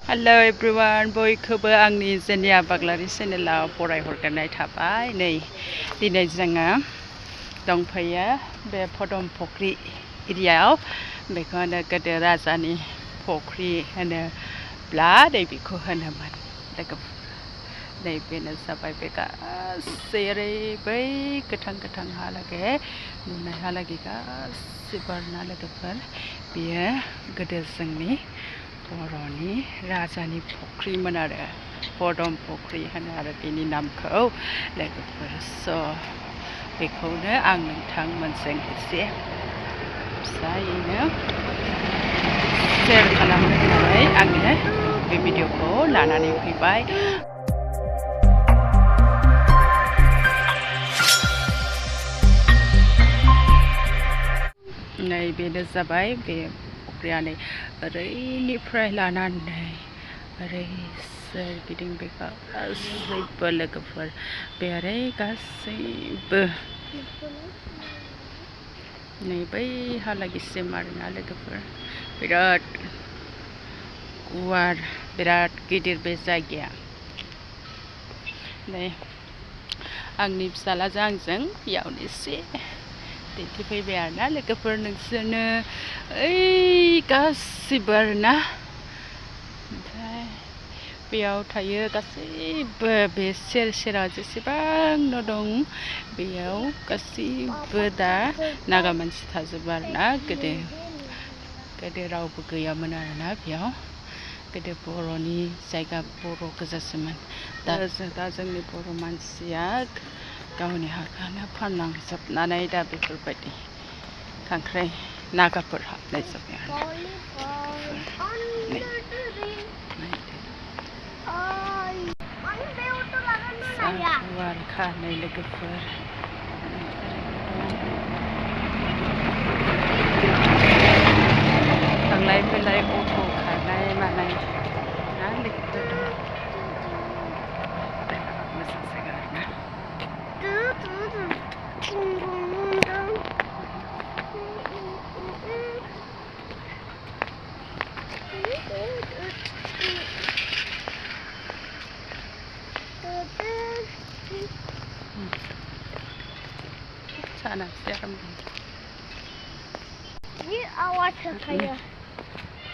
Hello everyone, boykwibwi angni jenia baglari channelaव फरायहरगारनाय थाबाय नै दिनै जोङो दंफैयो बे padampukhri एरियायाव बेखौ होनो गोदो राजानि फुख्रि होनोब्ला नै बेखौ होनोमोन नै बेनो जाबाय बे गासै ओरै बै गोथां हालागै नुनायहालागै गासिबो आरोना लोगोफोर बेयो गोदो जोंनि बर'नि राजानि फुख्रिमोन आरो padampukhri होनो आरो बेनि नामखौ लोगोफोर बेखौनो आं नोंथांमोनजों एसे फिसायैनो शेयार खालामनो होननानै आङो बे भिडिअखौ लानानै फैबाय। नै बेनो जाबाय बे फुख्रिया नै ओरैनिफ्राय लानानै ओरै सोरगिदिं बे गासैबो लोगोफोर बे ओरै गासैबो नै बैहालागैसिम आरोना लोगोफोर बिराद गुवार बिराद गिदिर बे जायगाया। नै आंनि फिसालाजों आंजों बेयावनो एसे दिन्थिफैबाय आरोना लोगोफोर नोंसोरनो ओइ गासिबो आरोना ओमफ्राय बेयाव थायो गासैबो बे सेराव जेसेबां न' दं बेयाव गासैबो दा नागा मानसि थाजोबो आरोना गोदो रावबो गैयामोन आरोना बेयाव गोदो बर'नि जायगा बर' गोजासोमोन दा जोंनि बर' मानसिया गावनि हाखौनो फानलांजोबनानै दा बेफोरबायदि खांख्राइ नागाफोर हाबनाय जाबाय आरो गुवारखा नै लोगोफोर थांलाय फैलाय अट' खारनाय मानाय ना लोगोफोर दं मोजां जायगा आरोना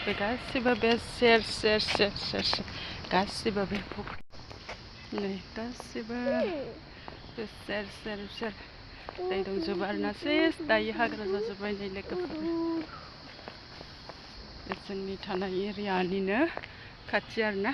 बे गासिबो बे सेर गासिबो बे फुख्रि नै गासिबो बे सेर दै दंजोबो आरोना सेस दायो हाग्रा जाजोब्बाय नै लोगोफोर बे जोंनि थानाय एरियानिनो खाथि आरोना